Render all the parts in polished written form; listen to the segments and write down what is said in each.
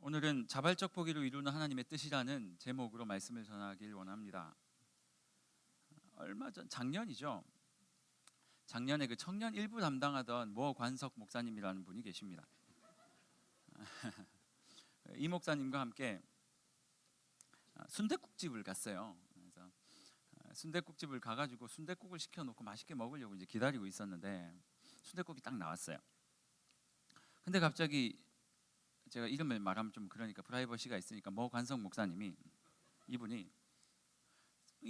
오늘은 자발적 포기로 이루는 하나님의 뜻이라는 제목으로 말씀을 전하길 원합니다. 얼마 전 작년이죠. 작년에 그 청년 일부 담당하던 모 관석 목사님이라는 분이 계십니다. 이 목사님과 함께 순댓국집을 갔어요. 그래서 순댓국집을 가가지고 순댓국을 시켜놓고 맛있게 먹으려고 이제 기다리고 있었는데 순댓국이 딱 나왔어요. 근데 갑자기 제가 이름을 말하면 좀 그러니까 프라이버시가 있으니까 모 관석 목사님이 이분이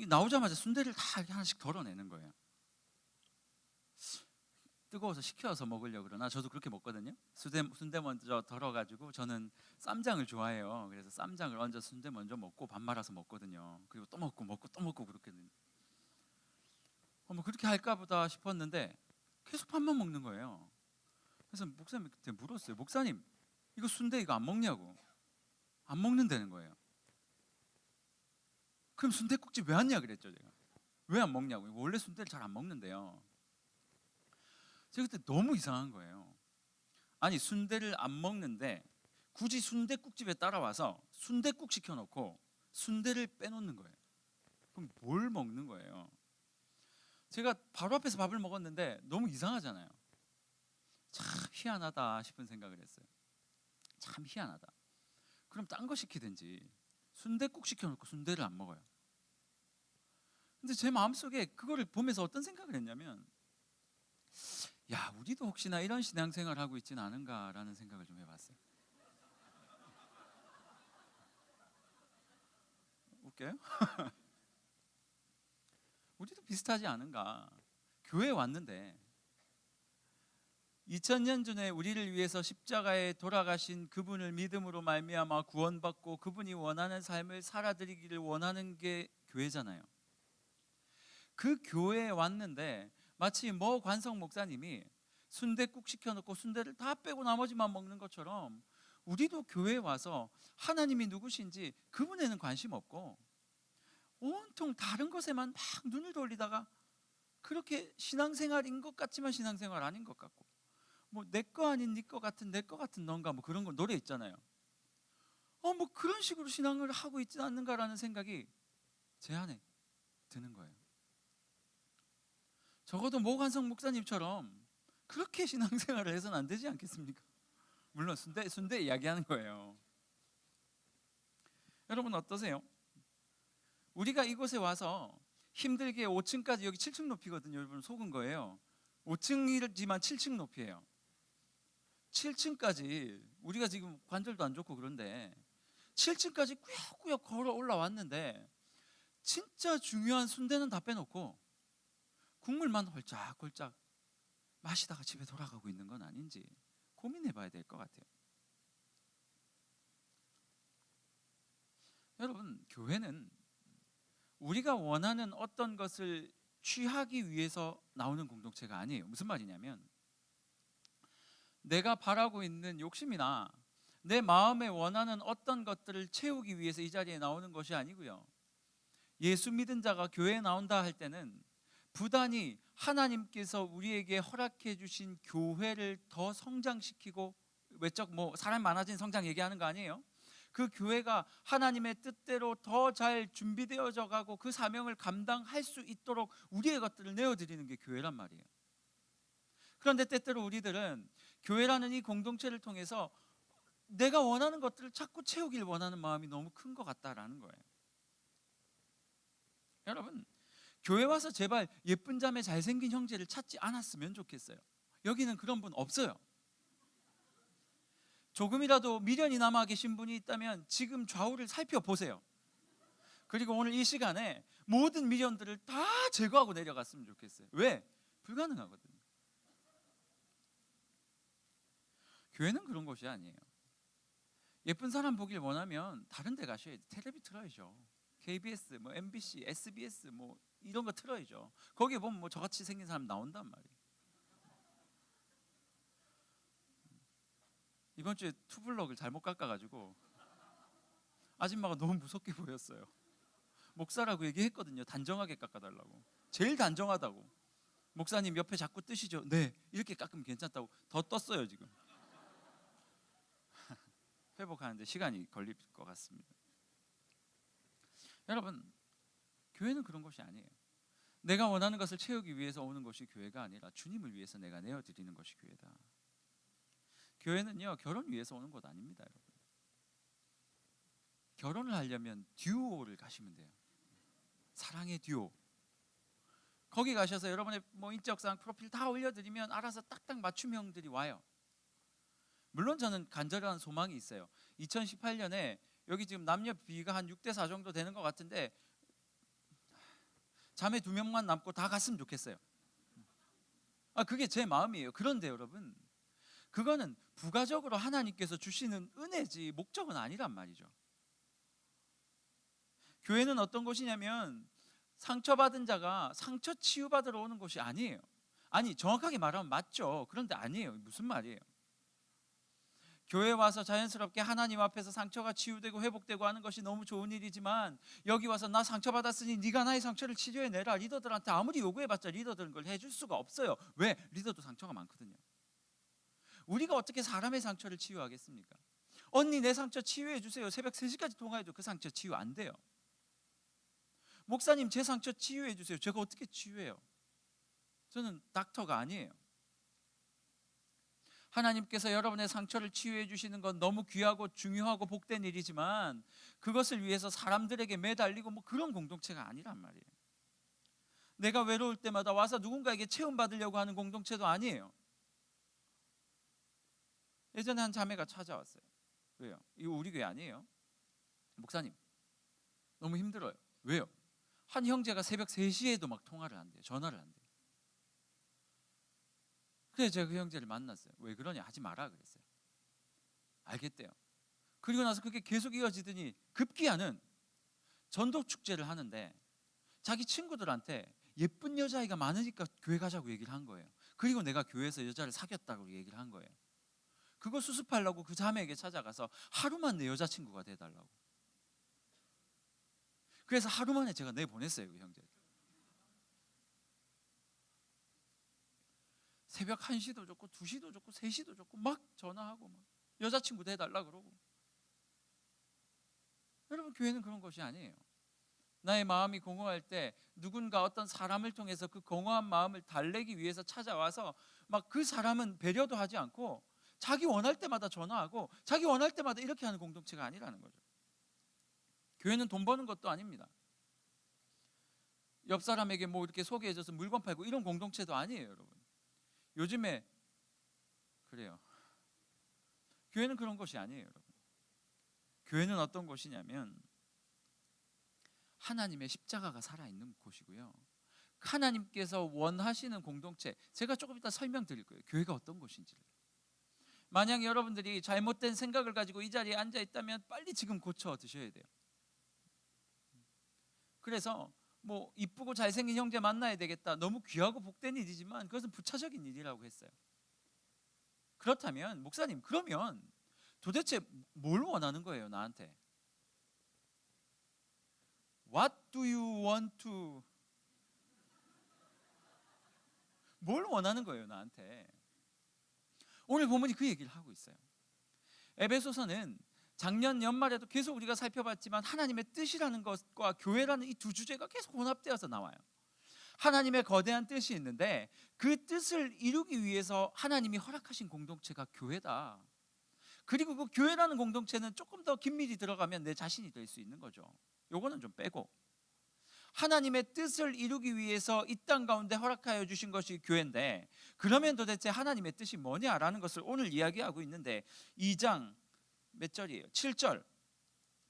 나오자마자 순대를 다 하나씩 덜어내는 거예요. 뜨거워서 식혀서 먹으려고 그러나 저도 그렇게 먹거든요. 순대 먼저 덜어가지고 저는 쌈장을 좋아해요. 그래서 쌈장을 얹어 순대 먼저 먹고 밥 말아서 먹거든요. 그리고 또 먹고 또 먹고 그렇거든요. 뭐 그렇게 할까 보다 싶었는데 계속 밥만 먹는 거예요. 그래서 목사님한테 물었어요. 목사님, 이거 순대 이거 안 먹냐고. 안 먹는다는 거예요. 그럼 순댓국집 왜 왔냐 그랬죠. 제가 왜 안 먹냐고. 원래 순대를 잘 안 먹는데요. 제가 그때 너무 이상한 거예요. 아니 순대를 안 먹는데 굳이 순댓국집에 따라와서 순댓국 시켜놓고 순대를 빼놓는 거예요. 그럼 뭘 먹는 거예요? 제가 바로 앞에서 밥을 먹었는데 너무 이상하잖아요. 참 희한하다 싶은 생각을 했어요. 참 희한하다. 그럼 딴 거 시키든지 순댓국 시켜놓고 순대를 안 먹어요. 근데 제 마음속에 그거를 보면서 어떤 생각을 했냐면, 야, 우리도 혹시나 이런 신앙생활을 하고 있지는 않은가라는 생각을 좀 해봤어요. 웃겨요? 우리도 비슷하지 않은가. 교회에 왔는데 2000년 전에 우리를 위해서 십자가에 돌아가신 그분을 믿음으로 말미암아 구원받고 그분이 원하는 삶을 살아드리기를 원하는 게 교회잖아요. 그 교회에 왔는데 마치 모 관석 목사님이 순댓국 시켜놓고 순대를 다 빼고 나머지만 먹는 것처럼 우리도 교회에 와서 하나님이 누구신지 그분에는 관심 없고 온통 다른 것에만 막 눈을 돌리다가 그렇게 신앙생활인 것 같지만 신앙생활 아닌 것 같고, 뭐 내 거 아닌 네 거 같은 내 거 같은 넌가 뭐 그런 거 노래 있잖아요. 뭐 그런 식으로 신앙을 하고 있지 않는가라는 생각이 제 안에 드는 거예요. 적어도 모관성 목사님처럼 그렇게 신앙생활을 해서는 안 되지 않겠습니까? 물론 순대 이야기하는 거예요. 여러분 어떠세요? 우리가 이곳에 와서 힘들게 5층까지, 여기 7층 높이거든요. 여러분 속은 거예요. 5층이지만 7층 높이에요. 7층까지 우리가 지금 관절도 안 좋고 그런데 7층까지 꾸역꾸역 걸어 올라왔는데 진짜 중요한 순대는 다 빼놓고 국물만 홀짝홀짝 마시다가 집에 돌아가고 있는 건 아닌지 고민해 봐야 될 것 같아요. 여러분, 교회는 우리가 원하는 어떤 것을 취하기 위해서 나오는 공동체가 아니에요. 무슨 말이냐면, 내가 바라고 있는 욕심이나 내 마음에 원하는 어떤 것들을 채우기 위해서 이 자리에 나오는 것이 아니고요. 예수 믿은 자가 교회에 나온다 할 때는 부단히 하나님께서 우리에게 허락해 주신 교회를 더 성장시키고, 외적 뭐 사람 많아진 성장 얘기하는 거 아니에요? 그 교회가 하나님의 뜻대로 더 잘 준비되어져 가고 그 사명을 감당할 수 있도록 우리의 것들을 내어드리는 게 교회란 말이에요. 그런데 때때로 우리들은 교회라는 이 공동체를 통해서 내가 원하는 것들을 자꾸 채우길 원하는 마음이 너무 큰 것 같다라는 거예요. 여러분, 교회 와서 제발 예쁜 자매 잘생긴 형제를 찾지 않았으면 좋겠어요. 여기는 그런 분 없어요. 조금이라도 미련이 남아 계신 분이 있다면 지금 좌우를 살펴보세요. 그리고 오늘 이 시간에 모든 미련들을 다 제거하고 내려갔으면 좋겠어요. 왜? 불가능하거든요. 교회는 그런 곳이 아니에요. 예쁜 사람 보길 원하면 다른 데 가셔야 돼요. 텔레비 틀어야죠. KBS, 뭐 MBC, SBS 뭐 이런 거 틀어야죠. 거기에 보면 뭐 저같이 생긴 사람 나온단 말이에요. 이번 주에 투블럭을 잘못 깎아가지고 아줌마가 너무 무섭게 보였어요. 목사라고 얘기했거든요. 단정하게 깎아달라고. 제일 단정하다고. 목사님 옆에 자꾸 뜨시죠? 네, 이렇게 깎으면 괜찮다고. 더 떴어요 지금. 회복하는데 시간이 걸릴 것 같습니다. 여러분, 교회는 그런 것이 아니에요. 내가 원하는 것을 채우기 위해서 오는 것이 교회가 아니라 주님을 위해서 내가 내어드리는 것이 교회다. 교회는요, 결혼 위해서 오는 곳 아닙니다, 여러분. 결혼을 하려면 듀오를 가시면 돼요. 사랑의 듀오. 거기 가셔서 여러분의 인적사항 프로필 다 올려드리면 알아서 딱딱 맞춤형들이 와요. 물론 저는 간절한 소망이 있어요. 2018년에 여기 지금 남녀 비가 한 6대4 정도 되는 것 같은데 자매 2명만 남고 다 갔으면 좋겠어요. 그게 제 마음이에요. 그런데 여러분, 그거는 부가적으로 하나님께서 주시는 은혜지 목적은 아니란 말이죠. 교회는 어떤 곳이냐면 상처받은 자가 상처 치유받으러 오는 곳이 아니에요. 아니, 정확하게 말하면 맞죠. 그런데 아니에요. 무슨 말이에요? 교회 와서 자연스럽게 하나님 앞에서 상처가 치유되고 회복되고 하는 것이 너무 좋은 일이지만, 여기 와서 나 상처받았으니 네가 나의 상처를 치료해내라, 리더들한테 아무리 요구해봤자 리더들은 그걸 해줄 수가 없어요. 왜? 리더도 상처가 많거든요. 우리가 어떻게 사람의 상처를 치유하겠습니까? 언니 내 상처 치유해 주세요. 새벽 3시까지 통화해도 그 상처 치유 안 돼요. 목사님 제 상처 치유해 주세요. 제가 어떻게 치유해요? 저는 닥터가 아니에요. 하나님께서 여러분의 상처를 치유해 주시는 건 너무 귀하고 중요하고 복된 일이지만, 그것을 위해서 사람들에게 매달리고 그런 공동체가 아니란 말이에요. 내가 외로울 때마다 와서 누군가에게 체험받으려고 하는 공동체도 아니에요. 예전에 한 자매가 찾아왔어요. 왜요? 이거 우리 교회 아니에요. 목사님 너무 힘들어요. 왜요? 한 형제가 새벽 3시에도 통화를 한대요. 전화를 한대요. 그래서 제가 그 형제를 만났어요. 왜 그러냐? 하지 마라 그랬어요. 알겠대요. 그리고 나서 그게 계속 이어지더니 급기야는 전도 축제를 하는데 자기 친구들한테 예쁜 여자아이가 많으니까 교회 가자고 얘기를 한 거예요. 그리고 내가 교회에서 여자를 사귀었다고 얘기를 한 거예요. 그거 수습하려고 그 자매에게 찾아가서 하루만 내 여자친구가 돼달라고. 그래서 하루 만에 제가 내보냈어요, 그 형제를. 새벽 1시도 좋고 2시도 좋고 3시도 좋고 막 전화하고 여자친구 돼달라 그러고. 여러분, 교회는 그런 것이 아니에요. 나의 마음이 공허할 때 누군가 어떤 사람을 통해서 그 공허한 마음을 달래기 위해서 찾아와서 그 사람은 배려도 하지 않고 자기 원할 때마다 전화하고 자기 원할 때마다 이렇게 하는 공동체가 아니라는 거죠. 교회는 돈 버는 것도 아닙니다. 옆 사람에게 이렇게 소개해줘서 물건 팔고 이런 공동체도 아니에요, 여러분. 요즘에 그래요. 교회는 그런 것이 아니에요, 여러분. 교회는 어떤 곳이냐면 하나님의 십자가가 살아있는 곳이고요. 하나님께서 원하시는 공동체, 제가 조금 이따 설명드릴 거예요. 교회가 어떤 곳인지를. 만약 여러분들이 잘못된 생각을 가지고 이 자리에 앉아 있다면 빨리 지금 고쳐 드셔야 돼요. 그래서 이쁘고 잘생긴 형제 만나야 되겠다, 너무 귀하고 복된 일이지만 그것은 부차적인 일이라고 했어요. 그렇다면 목사님, 그러면 도대체 뭘 원하는 거예요, 나한테? What do you want to? 뭘 원하는 거예요, 나한테? 오늘 본문이 그 얘기를 하고 있어요. 에베소서는 작년 연말에도 계속 우리가 살펴봤지만 하나님의 뜻이라는 것과 교회라는 이 두 주제가 계속 혼합되어서 나와요. 하나님의 거대한 뜻이 있는데 그 뜻을 이루기 위해서 하나님이 허락하신 공동체가 교회다. 그리고 그 교회라는 공동체는 조금 더 긴밀히 들어가면 내 자신이 될 수 있는 거죠. 요거는 좀 빼고 하나님의 뜻을 이루기 위해서 이 땅 가운데 허락하여 주신 것이 교회인데, 그러면 도대체 하나님의 뜻이 뭐냐라는 것을 오늘 이야기하고 있는데 2장 몇 절이에요? 7절.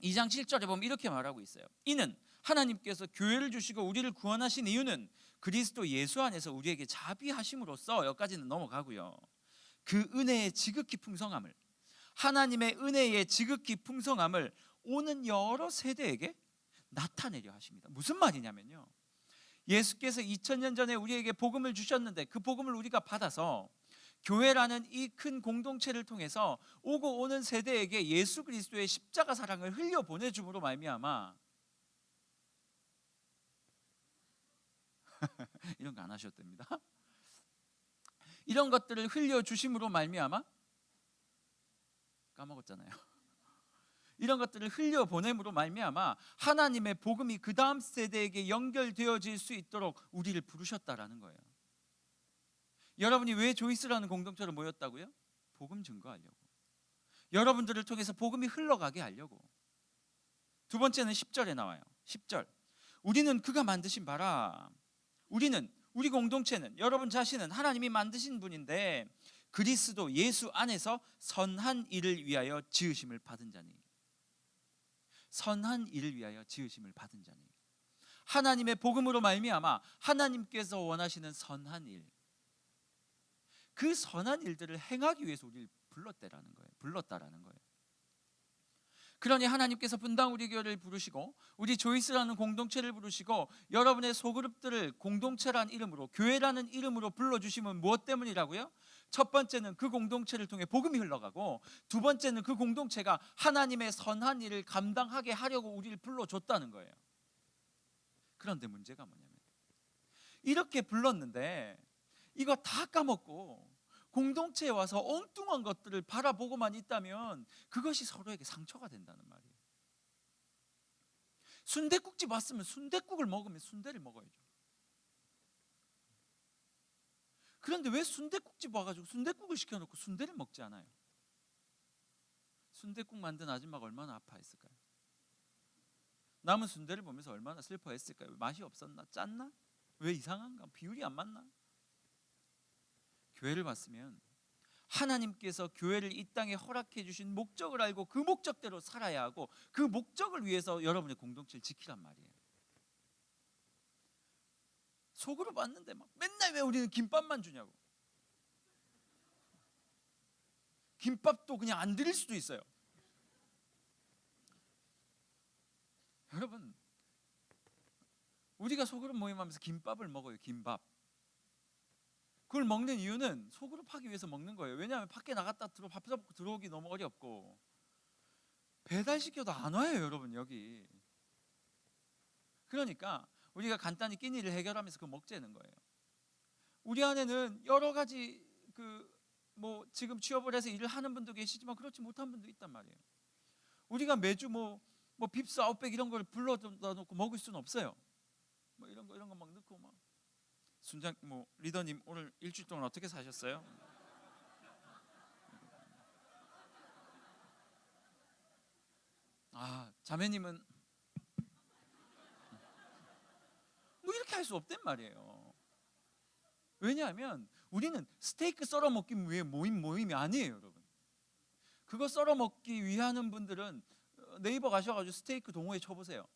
2장 7절에 보면 이렇게 말하고 있어요. 이는 하나님께서 교회를 주시고 우리를 구원하신 이유는 그리스도 예수 안에서 우리에게 자비하심으로써, 여기까지는 넘어가고요. 그 은혜의 지극히 풍성함을, 하나님의 은혜의 지극히 풍성함을 오는 여러 세대에게 나타내려 하십니다. 무슨 말이냐면요, 예수께서 2000년 전에 우리에게 복음을 주셨는데 그 복음을 우리가 받아서 교회라는 이 큰 공동체를 통해서 오고 오는 세대에게 예수 그리스도의 십자가 사랑을 흘려 보내줌으로 말미암아 이런 거 안 하셔도 됩니다. 이런 것들을 흘려 주심으로 말미암아 까먹었잖아요. 이런 것들을 흘려 보냄으로 말미암아 하나님의 복음이 그 다음 세대에게 연결되어질 수 있도록 우리를 부르셨다라는 거예요. 여러분이 왜 조이스라는 공동체로 모였다고요? 복음 증거하려고. 여러분들을 통해서 복음이 흘러가게 하려고. 두 번째는 10절에 나와요. 10절. 우리는 그가 만드신 바라. 우리 공동체는, 여러분 자신은 하나님이 만드신 분인데 그리스도 예수 안에서 선한 일을 위하여 지으심을 받은 자니. 선한 일을 위하여 지으심을 받은 자니. 하나님의 복음으로 말미암아 하나님께서 원하시는 선한 일, 그 선한 일들을 행하기 위해서 우리를 불렀다라는 거예요. 그러니 하나님께서 분당 우리 교회를 부르시고 우리 조이스라는 공동체를 부르시고 여러분의 소그룹들을 공동체라는 이름으로, 교회라는 이름으로 불러주시면 무엇 때문이라고요? 첫 번째는 그 공동체를 통해 복음이 흘러가고, 두 번째는 그 공동체가 하나님의 선한 일을 감당하게 하려고 우리를 불러줬다는 거예요. 그런데 문제가 뭐냐면, 이렇게 불렀는데 이거 다 까먹고 공동체에 와서 엉뚱한 것들을 바라보고만 있다면 그것이 서로에게 상처가 된다는 말이에요. 순댓국집 왔으면 순댓국을 먹으면 순대를 먹어야죠. 그런데 왜 순댓국집 와가지고 순댓국을 시켜놓고 순대를 먹지 않아요? 순댓국 만든 아줌마가 얼마나 아파했을까요? 남은 순대를 보면서 얼마나 슬퍼했을까요? 맛이 없었나? 짰나? 왜 이상한가? 비율이 안 맞나? 교회를 봤으면 하나님께서 교회를 이 땅에 허락해 주신 목적을 알고 그 목적대로 살아야 하고, 그 목적을 위해서 여러분의 공동체를 지키란 말이에요. 속으로 봤는데 막 맨날 왜 우리는 김밥만 주냐고. 김밥도 그냥 안 드릴 수도 있어요. 여러분, 우리가 소그룹 모임하면서 김밥을 먹어요. 김밥. 그걸 먹는 이유는 소그룹 하기 위해서 먹는 거예요. 왜냐하면 밖에 나갔다 밥 사먹고 들어오기 너무 어렵고, 배달시켜도 안 와요 여러분 여기. 그러니까 우리가 간단히 끼니를 해결하면서 그거 먹자는 거예요. 우리 안에는 여러 가지 지금 취업을 해서 일을 하는 분도 계시지만 그렇지 못한 분도 있단 말이에요. 우리가 매주 빕스 아웃백 이런 걸 불러다 놓고 먹을 수는 없어요. 이런 거 막 넣고 막. 순장 리더님 오늘 일주일 동안 어떻게 사셨어요? 자매님은 이렇게 할 수 없단 말이에요. 왜냐하면 우리는 스테이크 썰어 먹기 위해 모임이 아니에요 여러분. 그거 썰어 먹기 위하는 분들은 네이버 가셔가지고 스테이크 동호회 쳐보세요.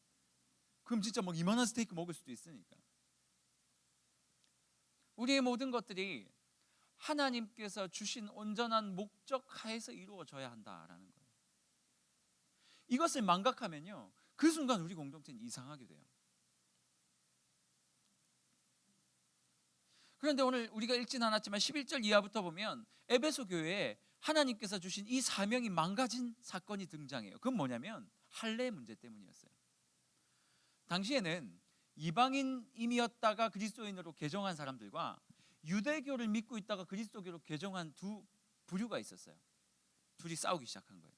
그럼 진짜 이만한 스테이크 먹을 수도 있으니까. 우리의 모든 것들이 하나님께서 주신 온전한 목적 하에서 이루어져야 한다라는 거예요. 이것을 망각하면요, 그 순간 우리 공동체는 이상하게 돼요. 그런데 오늘 우리가 읽진 않았지만 11절 이하부터 보면 에베소 교회에 하나님께서 주신 이 사명이 망가진 사건이 등장해요. 그건 뭐냐면 할례 문제 때문이었어요. 당시에는 이방인임이었다가 그리스도인으로 개종한 사람들과 유대교를 믿고 있다가 그리스도교로 개종한 두 부류가 있었어요. 둘이 싸우기 시작한 거예요.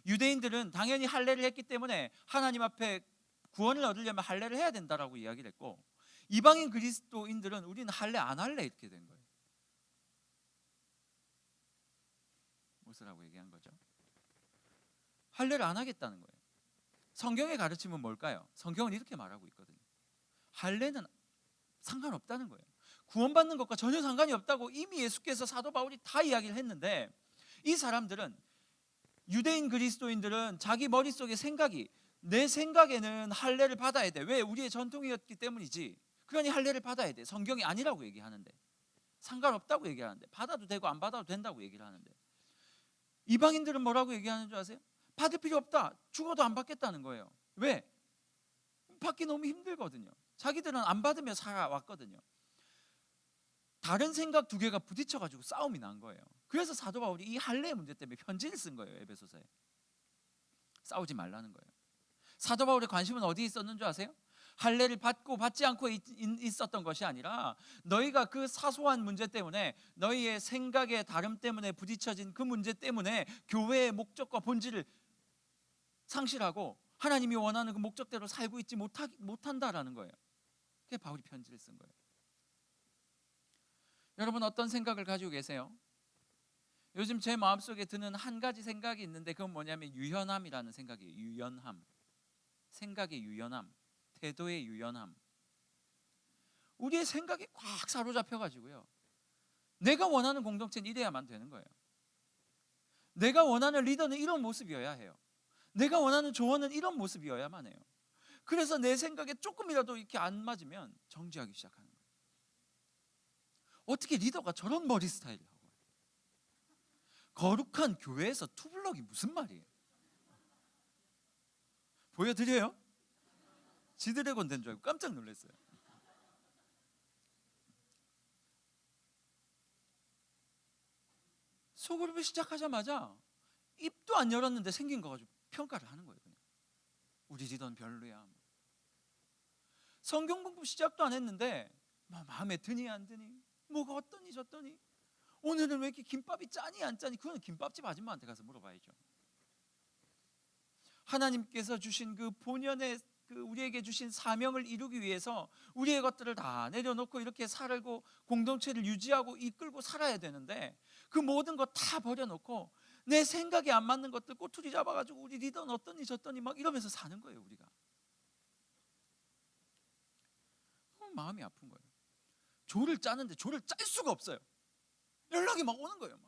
유대인들은 당연히 할례를 했기 때문에 하나님 앞에 구원을 얻으려면 할례를 해야 된다라고 이야기를 했고, 이방인 그리스도인들은 우리는 할례 안 할래 이렇게 된 거예요. 무엇이라고 얘기한 거죠? 할례를 안 하겠다는 거예요. 성경의 가르침은 뭘까요? 성경은 이렇게 말하고 있거든요. 할례는 상관없다는 거예요. 구원받는 것과 전혀 상관이 없다고 이미 예수께서 사도 바울이 다 이야기를 했는데, 이 사람들은, 유대인 그리스도인들은 자기 머릿속에 생각이, 내 생각에는 할례를 받아야 돼. 왜? 우리의 전통이었기 때문이지. 그러니 할례를 받아야 돼. 성경이 아니라고 얘기하는데, 상관없다고 얘기하는데, 받아도 되고 안 받아도 된다고 얘기를 하는데, 이방인들은 뭐라고 얘기하는 줄 아세요? 받을 필요 없다. 죽어도 안 받겠다는 거예요. 왜? 받기 너무 힘들거든요. 자기들은 안 받으며 살아왔거든요. 다른 생각 두 개가 부딪혀가지고 싸움이 난 거예요. 그래서 사도 바울이 이 할례 문제 때문에 편지를 쓴 거예요. 에베소서에. 싸우지 말라는 거예요. 사도 바울의 관심은 어디에 있었는 줄 아세요? 할례를 받고 받지 않고 있었던 것이 아니라, 너희가 그 사소한 문제 때문에, 너희의 생각의 다름 때문에 부딪혀진 그 문제 때문에 교회의 목적과 본질을 상실하고 하나님이 원하는 그 목적대로 살고 있지 못한다라는 거예요. 그게 바울이 편지를 쓴 거예요. 여러분 어떤 생각을 가지고 계세요? 요즘 제 마음속에 드는 한 가지 생각이 있는데 그건 뭐냐면 유연함이라는 생각이에요. 유연함. 생각의 유연함, 태도의 유연함. 우리의 생각에 꽉 사로잡혀 가지고요. 내가 원하는 공동체는 이래야만 되는 거예요. 내가 원하는 리더는 이런 모습이어야 해요. 내가 원하는 조언은 이런 모습이어야만 해요. 그래서 내 생각에 조금이라도 이렇게 안 맞으면 정지하기 시작하는 거예요. 어떻게 리더가 저런 머리 스타일을 하고 거룩한 교회에서 투블럭이 무슨 말이에요? 보여드려요? 지드래곤 된 줄 알고 깜짝 놀랐어요. 소그룹을 시작하자마자 입도 안 열었는데 생긴 거 가지고 평가를 하는 거예요. 그냥. 우리 리더는 별로야. 성경 공부 시작도 안 했는데 마음에 드니 안 드니, 뭐가 어떠니 저떠니, 오늘은 왜 이렇게 김밥이 짜니 안 짜니, 그건 김밥집 아줌마한테 가서 물어봐야죠. 하나님께서 주신 그 본연의 우리에게 주신 사명을 이루기 위해서 우리의 것들을 다 내려놓고 이렇게 살고 공동체를 유지하고 이끌고 살아야 되는데 그 모든 것 다 버려놓고 내 생각에 안 맞는 것들 꼬투리 잡아가지고 우리 리더는 어떠니 저떠니 막 이러면서 사는 거예요. 우리가 마음이 아픈 거예요. 조를 짜는데 조를 짤 수가 없어요. 연락이 막 오는 거예요.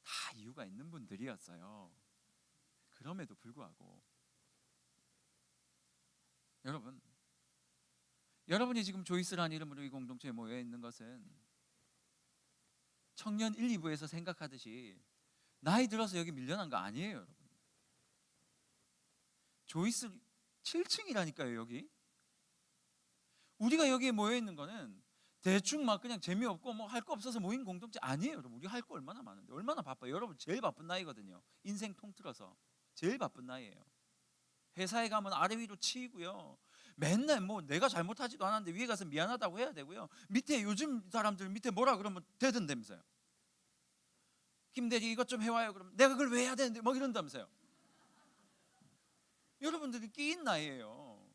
다 이유가 있는 분들이었어요. 그럼에도 불구하고 여러분이 지금 조이스라는 이름으로 이 공동체에 모여 있는 것은 청년 1, 2부에서 생각하듯이 나이 들어서 여기 밀려난 거 아니에요. 여러분, 조이스 7층이라니까요. 여기 우리가 여기에 모여 있는 거는 대충 막 그냥 재미없고 뭐 할 거 없어서 모인 공동체 아니에요. 여러분, 우리 할 거 얼마나 많은데, 얼마나 바빠요. 여러분 제일 바쁜 나이거든요. 인생 통틀어서 제일 바쁜 나이예요. 회사에 가면 아래 위로 치이고요. 맨날 뭐 내가 잘못하지도 않았는데 위에 가서 미안하다고 해야 되고요. 밑에 요즘 사람들 밑에 뭐라 그러면 대든다면서요. 김대리 이것 좀 해와요. 그러면 내가 그걸 왜 해야 되는데 뭐 이런다면서요. 여러분들이 끼인 나이예요.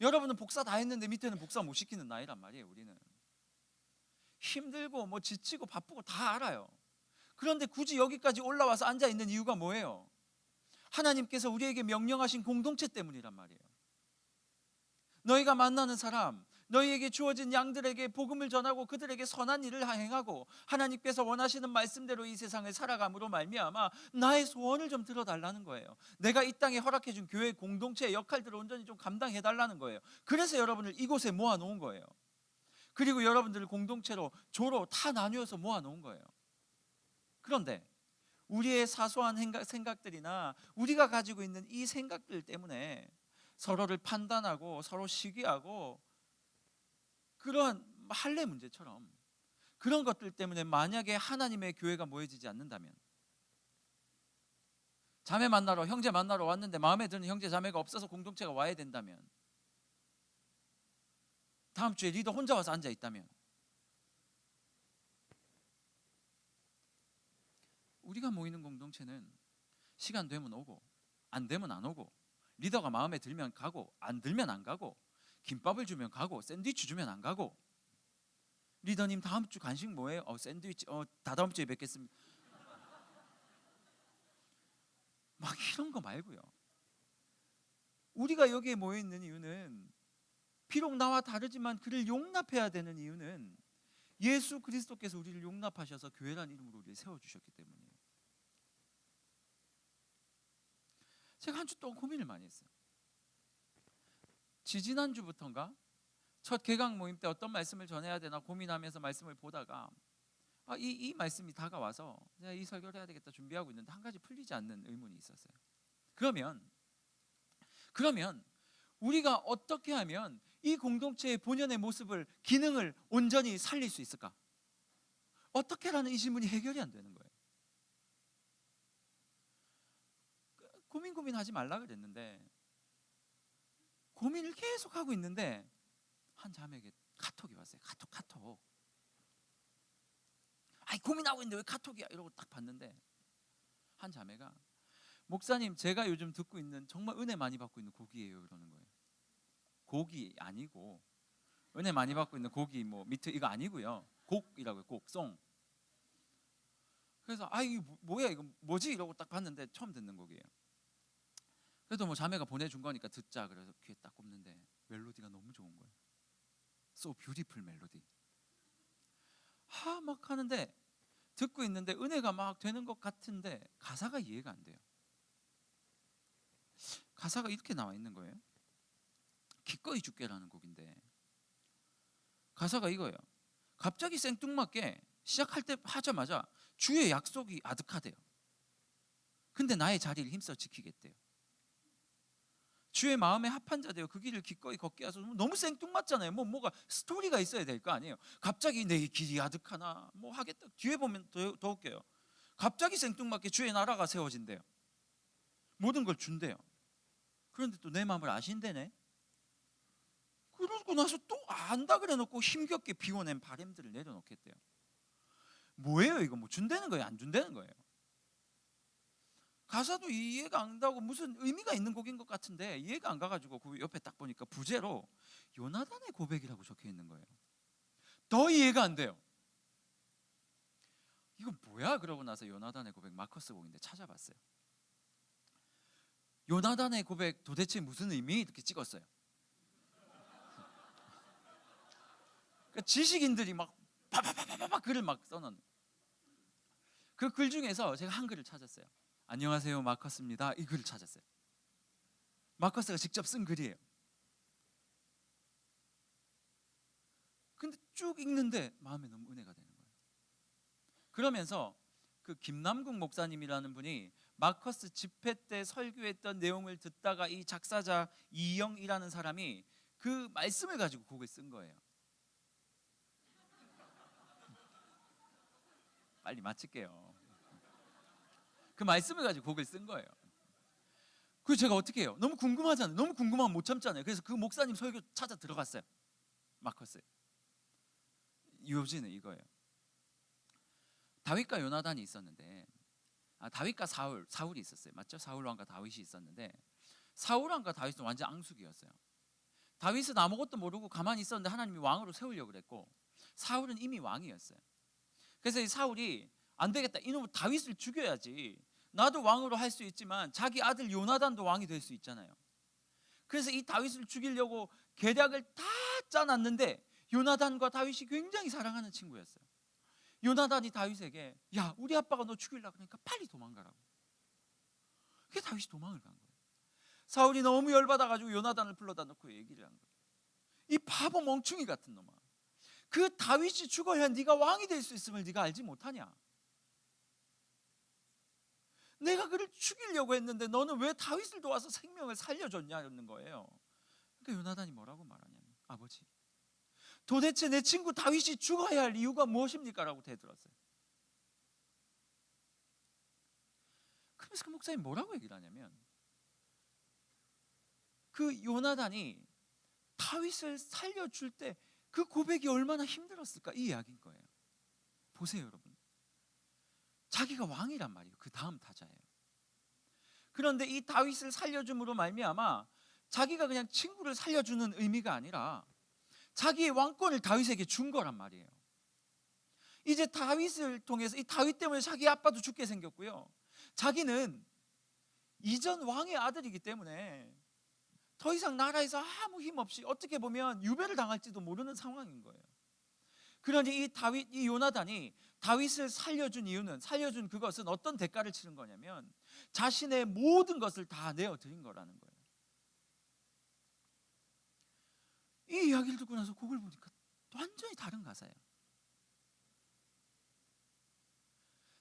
여러분은 복사 다 했는데 밑에는 복사 못 시키는 나이란 말이에요. 우리는 힘들고 뭐 지치고 바쁘고 다 알아요. 그런데 굳이 여기까지 올라와서 앉아 있는 이유가 뭐예요? 하나님께서 우리에게 명령하신 공동체 때문이란 말이에요. 너희가 만나는 사람, 너희에게 주어진 양들에게 복음을 전하고 그들에게 선한 일을 행하고 하나님께서 원하시는 말씀대로 이 세상을 살아감으로 말미암아 나의 소원을 좀 들어달라는 거예요. 내가 이 땅에 허락해 준 교회 공동체의 역할들을 온전히 좀 감당해 달라는 거예요. 그래서 여러분을 이곳에 모아 놓은 거예요. 그리고 여러분들을 공동체로 조로 다 나누어서 모아 놓은 거예요. 그런데 우리의 사소한 생각들이나 우리가 가지고 있는 이 생각들 때문에 서로를 판단하고 서로 시기하고 그러한 할례 문제처럼 그런 것들 때문에 만약에 하나님의 교회가 모여지지 않는다면, 자매 만나러 형제 만나러 왔는데 마음에 드는 형제 자매가 없어서 공동체가 와야 된다면, 다음 주에 리더 혼자 와서 앉아 있다면, 우리가 모이는 공동체는 시간 되면 오고 안 되면 안 오고, 리더가 마음에 들면 가고 안 들면 안 가고, 김밥을 주면 가고 샌드위치 주면 안 가고, 리더님 다음 주 간식 뭐예요? 샌드위치. 다다음 주에 뵙겠습니다. 막 이런 거 말고요. 우리가 여기에 모여 있는 이유는, 비록 나와 다르지만 그를 용납해야 되는 이유는 예수 그리스도께서 우리를 용납하셔서 교회라는 이름으로 우리를 세워주셨기 때문이에요. 제가 한 주 동안 고민을 많이 했어요. 지지난주부터인가 첫 개강 모임 때 어떤 말씀을 전해야 되나 고민하면서 말씀을 보다가 이 말씀이 다가와서 내가 이 설교를 해야 되겠다 준비하고 있는데 한 가지 풀리지 않는 의문이 있었어요. 그러면 우리가 어떻게 하면 이 공동체의 본연의 모습을, 기능을 온전히 살릴 수 있을까? 어떻게라는 이 질문이 해결이 안 되는 거예요. 고민하지 말라 그랬는데 고민을 계속 하고 있는데 한 자매에게 카톡이 왔어요. 카톡. 고민하고 있는데 왜 카톡이야? 이러고 딱 봤는데 한 자매가 목사님, 제가 요즘 듣고 있는 정말 은혜 많이 받고 있는 곡이에요. 이러는 거예요. 곡이 아니고, 은혜 많이 받고 있는 곡이 뭐 밑에 이거 아니고요. 곡이라고요. 곡송. 그래서 이게 뭐야, 이거 뭐지 이러고 딱 봤는데 처음 듣는 곡이에요. 그래도 뭐 자매가 보내준 거니까 듣자 그래서 귀에 딱 꼽는데 멜로디가 너무 좋은 거예요. So beautiful 멜로디. 막 하는데 듣고 있는데 은혜가 막 되는 것 같은데 가사가 이해가 안 돼요. 가사가 이렇게 나와 있는 거예요. 기꺼이 죽게라는 곡인데 가사가 이거예요. 갑자기 생뚱맞게 시작할 때 하자마자 주의 약속이 아득하대요. 근데 나의 자리를 힘써 지키겠대요. 주의 마음에 합한 자 되어 그 길을 기꺼이 걷게 하소서. 너무 생뚱맞잖아요. 뭐가 스토리가 있어야 될 거 아니에요. 갑자기 내 길이 아득하나 뭐 하겠다. 뒤에 보면 더 웃겨요. 갑자기 생뚱맞게 주의 나라가 세워진대요. 모든 걸 준대요. 그런데 또 내 마음을 아신대네. 그러고 나서 또 안다 그래 놓고 힘겹게 비워낸 바램들을 내려놓겠대요. 뭐예요 이거? 뭐 준다는 거예요? 안 준다는 거예요? 가사도 이해가 안 가고 무슨 의미가 있는 곡인 것 같은데 이해가 안 가가지고 그 옆에 딱 보니까 부제로 요나단의 고백이라고 적혀 있는 거예요. 더 이해가 안 돼요. 이거 뭐야? 그러고 나서 요나단의 고백 마커스 곡인데 찾아봤어요. 요나단의 고백 도대체 무슨 의미? 이렇게 찍었어요. 그러니까 지식인들이 막 파파파파파 글을 막 써놓은 그 글 중에서 제가 한 글을 찾았어요. 안녕하세요 마커스입니다. 이 글을 찾았어요. 마커스가 직접 쓴 글이에요. 근데 쭉 읽는데 마음에 너무 은혜가 되는 거예요. 그러면서 그 김남국 목사님이라는 분이 마커스 집회 때 설교했던 내용을 듣다가 이 작사자 이영이라는 사람이 그 말씀을 가지고 곡을 쓴 거예요. 빨리 마칠게요. 그 말씀을 가지고 곡을 쓴 거예요. 그래서 제가 어떻게 해요? 너무 궁금하잖아요. 너무 궁금하면 못 참잖아요. 그래서 그 목사님 설교 찾아 들어갔어요. 마커스. 요지는 이거예요. 다윗과 요나단이 있었는데 다윗과 사울이 있었어요. 맞죠? 사울 왕과 다윗이 있었는데 사울 왕과 다윗은 완전 앙숙이었어요. 다윗은 아무것도 모르고 가만히 있었는데 하나님이 왕으로 세우려고 그랬고 사울은 이미 왕이었어요. 그래서 이 사울이 안 되겠다. 이놈 다윗을 죽여야지. 나도 왕으로 할 수 있지만 자기 아들 요나단도 왕이 될 수 있잖아요. 그래서 이 다윗을 죽이려고 계략을 다 짜놨는데 요나단과 다윗이 굉장히 사랑하는 친구였어요. 요나단이 다윗에게 야 우리 아빠가 너 죽이려고 그러니까 빨리 도망가라고. 그게 다윗이 도망을 간 거예요. 사울이 너무 열받아가지고 요나단을 불러다 놓고 얘기를 한 거예요. 이 바보 멍충이 같은 놈아, 그 다윗이 죽어야 네가 왕이 될 수 있음을 네가 알지 못하냐? 내가 그를 죽이려고 했는데 너는 왜 다윗을 도와서 생명을 살려줬냐는 거예요. 그러니까 요나단이 뭐라고 말하냐면 아버지 도대체 내 친구 다윗이 죽어야 할 이유가 무엇입니까? 라고 대들었어요. 그러면서 그 목사님 뭐라고 얘기를 하냐면 그 요나단이 다윗을 살려줄 때 그 고백이 얼마나 힘들었을까 이 이야기인 거예요. 보세요 여러분, 자기가 왕이란 말이에요. 그 다음 타자예요. 그런데 이 다윗을 살려줌으로 말미암아 자기가 그냥 친구를 살려주는 의미가 아니라 자기의 왕권을 다윗에게 준 거란 말이에요. 이제 다윗을 통해서 이 다윗 때문에 자기 아빠도 죽게 생겼고요, 자기는 이전 왕의 아들이기 때문에 더 이상 나라에서 아무 힘 없이 어떻게 보면 유배를 당할지도 모르는 상황인 거예요. 그러니 이 요나단이 다윗을 살려준 이유는, 살려준 그것은 어떤 대가를 치른 거냐면 자신의 모든 것을 다 내어드린 거라는 거예요. 이 이야기를 듣고 나서 곡을 보니까 완전히 다른 가사예요.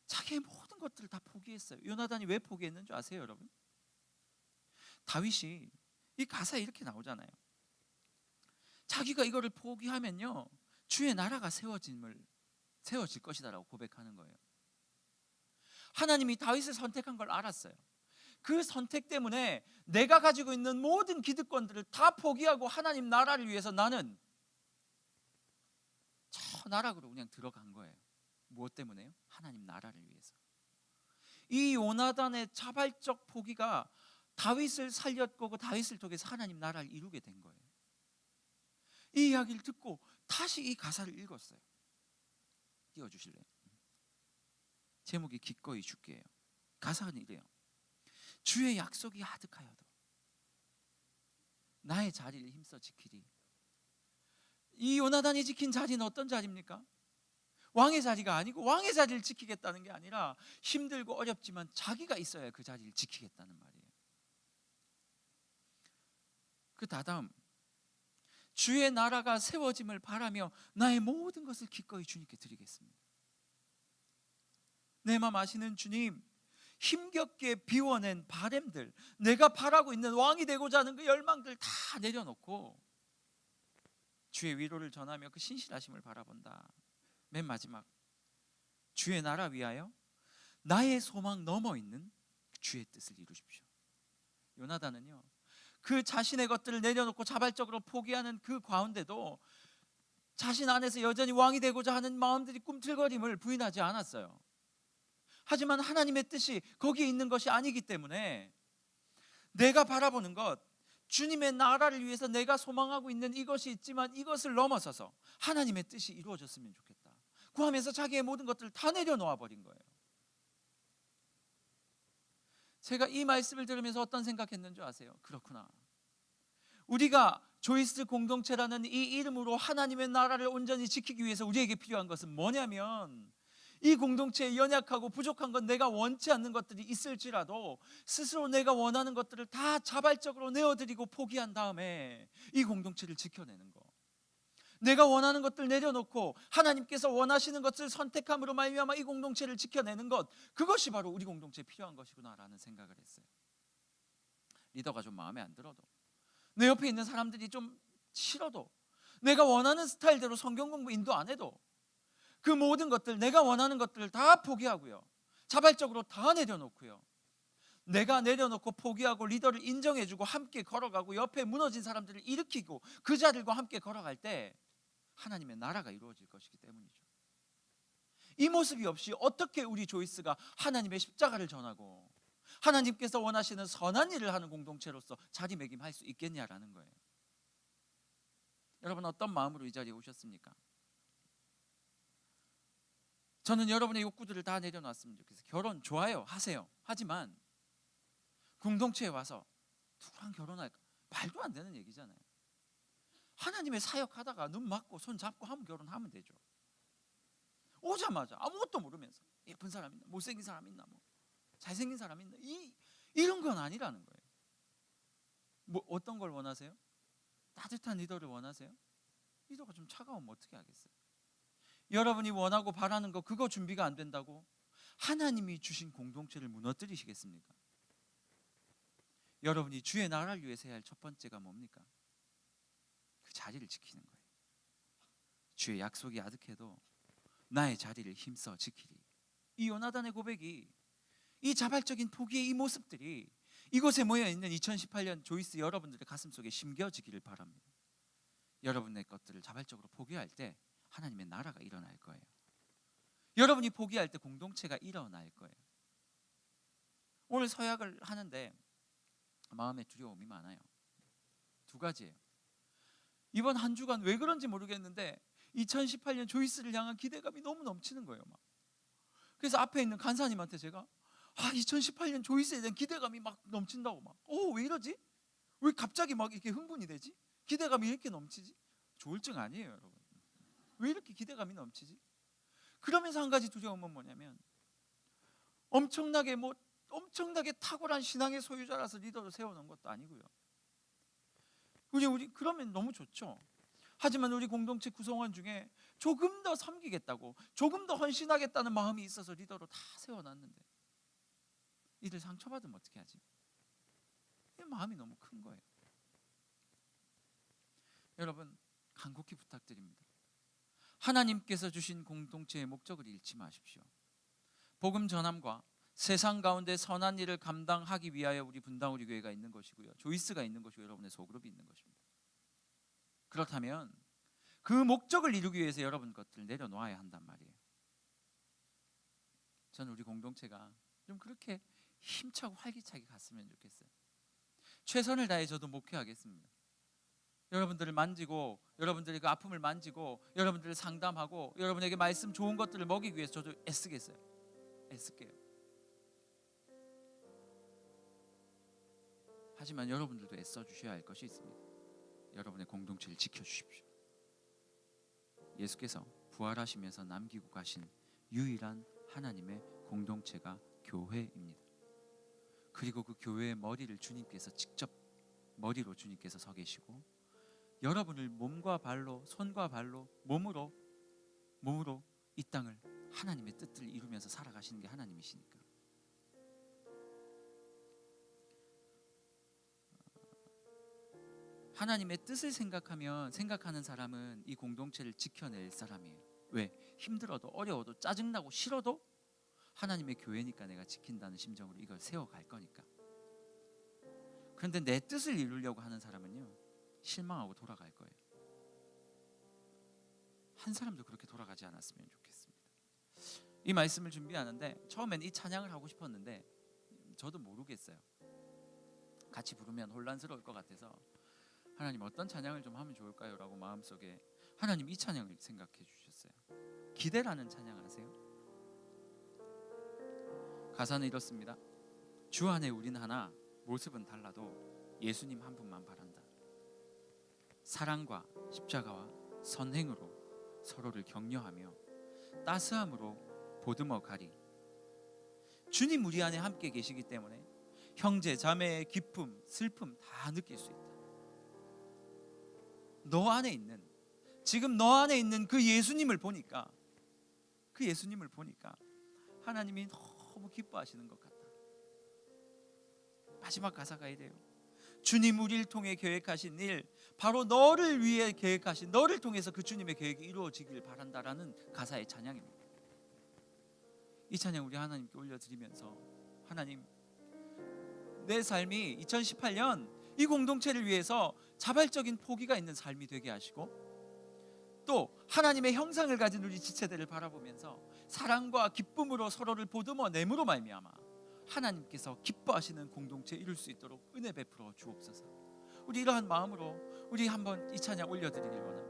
자기의 모든 것들을 다 포기했어요. 요나단이 왜 포기했는 줄 아세요 여러분? 다윗이 이 가사에 이렇게 나오잖아요. 자기가 이거를 포기하면요 주의 나라가 세워질 것이다라고 고백하는 거예요. 하나님이 다윗을 선택한 걸 알았어요. 그 선택 때문에 내가 가지고 있는 모든 기득권들을 다 포기하고 하나님 나라를 위해서 나는 저 나락으로 그냥 들어간 거예요. 무엇 때문에요? 하나님 나라를 위해서. 이 요나단의 자발적 포기가 다윗을 살렸고 그 다윗을 통해서 하나님 나라를 이루게 된 거예요. 이 이야기를 듣고 다시 이 가사를 읽었어요. 띄워주실래요? 제목이 기꺼이 죽게예요. 가사는 이래요. 주의 약속이 하득하여도 나의 자리를 힘써 지키리. 이 요나단이 지킨 자리는 어떤 자리입니까? 왕의 자리가 아니고, 왕의 자리를 지키겠다는 게 아니라 힘들고 어렵지만 자기가 있어야 그 자리를 지키겠다는 말이에요. 그 다음, 주의 나라가 세워짐을 바라며 나의 모든 것을 기꺼이 주님께 드리겠습니다. 내 맘 아시는 주님, 힘겹게 비워낸 바램들, 내가 바라고 있는 왕이 되고자 하는 그 열망들 다 내려놓고 주의 위로를 전하며 그 신실하심을 바라본다. 맨 마지막, 주의 나라 위하여 나의 소망 넘어 있는 주의 뜻을 이루십시오. 요나단은요, 그 자신의 것들을 내려놓고 자발적으로 포기하는 그 가운데도 자신 안에서 여전히 왕이 되고자 하는 마음들이 꿈틀거림을 부인하지 않았어요. 하지만 하나님의 뜻이 거기에 있는 것이 아니기 때문에 내가 바라보는 것, 주님의 나라를 위해서 내가 소망하고 있는 이것이 있지만 이것을 넘어서서 하나님의 뜻이 이루어졌으면 좋겠다 구하면서 자기의 모든 것들을 다 내려놓아 버린 거예요. 제가 이 말씀을 들으면서 어떤 생각했는 줄 아세요? 그렇구나, 우리가 조이스 공동체라는 이 이름으로 하나님의 나라를 온전히 지키기 위해서 우리에게 필요한 것은 뭐냐면, 이 공동체에 연약하고 부족한 건 내가 원치 않는 것들이 있을지라도 스스로 내가 원하는 것들을 다 자발적으로 내어드리고 포기한 다음에 이 공동체를 지켜내는 거, 내가 원하는 것들 내려놓고 하나님께서 원하시는 것을 선택함으로 말미암아 이 공동체를 지켜내는 것, 그것이 바로 우리 공동체에 필요한 것이구나라는 생각을 했어요. 리더가 좀 마음에 안 들어도, 내 옆에 있는 사람들이 좀 싫어도, 내가 원하는 스타일대로 성경 공부 인도 안 해도 그 모든 것들, 내가 원하는 것들을 다 포기하고요, 자발적으로 다 내려놓고요, 내가 내려놓고 포기하고 리더를 인정해주고 함께 걸어가고 옆에 무너진 사람들을 일으키고 그 자들과 함께 걸어갈 때 하나님의 나라가 이루어질 것이기 때문이죠. 이 모습이 없이 어떻게 우리 조이스가 하나님의 십자가를 전하고 하나님께서 원하시는 선한 일을 하는 공동체로서 자리매김할 수 있겠냐라는 거예요. 여러분, 어떤 마음으로 이 자리에 오셨습니까? 저는 여러분의 욕구들을 다 내려놨으면 좋겠어요. 결혼 좋아요, 하세요. 하지만 공동체에 와서 누구랑 결혼할까? 말도 안 되는 얘기잖아요. 하나님의 사역하다가 눈 맞고 손 잡고 하면 결혼하면 되죠. 오자마자 아무것도 모르면서 예쁜 사람 있나, 못생긴 사람 있나, 뭐 잘생긴 사람 있나, 이런 건 아니라는 거예요. 뭐 어떤 걸 원하세요? 따뜻한 리더를 원하세요? 리더가 좀 차가우면 어떻게 하겠어요? 여러분이 원하고 바라는 거, 그거 준비가 안 된다고 하나님이 주신 공동체를 무너뜨리시겠습니까? 여러분이 주의 나라를 위해서 해야 할 첫 번째가 뭡니까? 그 자리를 지키는 거예요. 주의 약속이 아득해도 나의 자리를 힘써 지키리. 이 요나단의 고백이, 이 자발적인 포기의 이 모습들이 이곳에 모여있는 2018년 조이스 여러분들의 가슴속에 심겨지기를 바랍니다. 여러분의 것들을 자발적으로 포기할 때 하나님의 나라가 일어날 거예요. 여러분이 포기할 때 공동체가 일어날 거예요. 오늘 서약을 하는데 마음에 두려움이 많아요. 두 가지예요. 이번 한 주간 왜 그런지 모르겠는데 2018년 조이스를 향한 기대감이 너무 넘치는 거예요. 막. 그래서 앞에 있는 간사님한테 제가 2018년 조이스에 대한 기대감이 막 넘친다고, 막 왜 이러지? 왜 갑자기 막 이렇게 흥분이 되지? 기대감이 이렇게 넘치지? 조울증 아니에요, 여러분. 왜 이렇게 기대감이 넘치지? 그러면서 한 가지 두려움은 뭐냐면, 엄청나게 탁월한 신앙의 소유자라서 리더를 세워놓은 것도 아니고요. 우리 그러면 너무 좋죠. 하지만 우리 공동체 구성원 중에 조금 더 섬기겠다고, 조금 더 헌신하겠다는 마음이 있어서 리더로 다 세워놨는데 이들 상처받으면 어떻게 하지? 이 마음이 너무 큰 거예요. 여러분, 간곡히 부탁드립니다. 하나님께서 주신 공동체의 목적을 잃지 마십시오. 복음 전함과 세상 가운데 선한 일을 감당하기 위하여 우리 분당 우리 교회가 있는 것이고요, 조이스가 있는 것이고 여러분의 소그룹이 있는 것입니다. 그렇다면 그 목적을 이루기 위해서 여러분 것들을 내려놓아야 한단 말이에요. 저는 우리 공동체가 좀 그렇게 힘차고 활기차게 갔으면 좋겠어요. 최선을 다해 저도 목회하겠습니다. 여러분들을 만지고, 여러분들의 그 아픔을 만지고, 여러분들을 상담하고, 여러분에게 말씀 좋은 것들을 먹이기 위해서 저도 애쓰겠어요. 애쓸게요. 하지만 여러분들도 애써 주셔야 할 것이 있습니다. 여러분의 공동체를 지켜주십시오. 예수께서 부활하시면서 남기고 가신 유일한 하나님의 공동체가 교회입니다. 그리고 그 교회의 머리를 주님께서 직접 머리로 주님께서 서 계시고, 여러분을 몸과 발로, 손과 발로, 몸으로 이 땅을 하나님의 뜻을 이루면서 살아가시는 게 하나님이시니까. 하나님의 뜻을 생각하는 사람은 이 공동체를 지켜낼 사람이에요. 왜? 힘들어도 어려워도 짜증나고 싫어도 하나님의 교회니까 내가 지킨다는 심정으로 이걸 세워갈 거니까. 그런데 내 뜻을 이루려고 하는 사람은요, 실망하고 돌아갈 거예요. 한 사람도 그렇게 돌아가지 않았으면 좋겠습니다. 이 말씀을 준비하는데 처음엔 이 찬양을 하고 싶었는데 저도 모르겠어요. 같이 부르면 혼란스러울 것 같아서 하나님 어떤 찬양을 좀 하면 좋을까요? 라고 마음속에 하나님 이 찬양을 생각해 주셨어요. 기대라는 찬양 아세요? 가사는 이렇습니다. 주 안에 우린 하나, 모습은 달라도 예수님 한 분만 바란다. 사랑과 십자가와 선행으로 서로를 격려하며 따스함으로 보듬어 가리. 주님 우리 안에 함께 계시기 때문에 형제 자매의 기쁨, 슬픔 다 느낄 수 있다. 너 안에 있는, 지금 너 안에 있는 그 예수님을 보니까 하나님이 너무 기뻐하시는 것 같다. 마지막 가사가 이래요. 주님 우리를 통해 계획하신 일, 바로 너를 위해 계획하신, 너를 통해서 그 주님의 계획이 이루어지길 바란다라는 가사의 찬양입니다. 이 찬양 우리 하나님께 올려드리면서, 하나님, 내 삶이 2018년 이 공동체를 위해서 자발적인 포기가 있는 삶이 되게 하시고, 또 하나님의 형상을 가진 우리 지체들을 바라보면서 사랑과 기쁨으로 서로를 보듬어 내므로 말미암아 하나님께서 기뻐하시는 공동체 이룰 수 있도록 은혜 베풀어 주옵소서. 우리 이러한 마음으로 우리 한번 이 찬양 올려드리길 원합니다.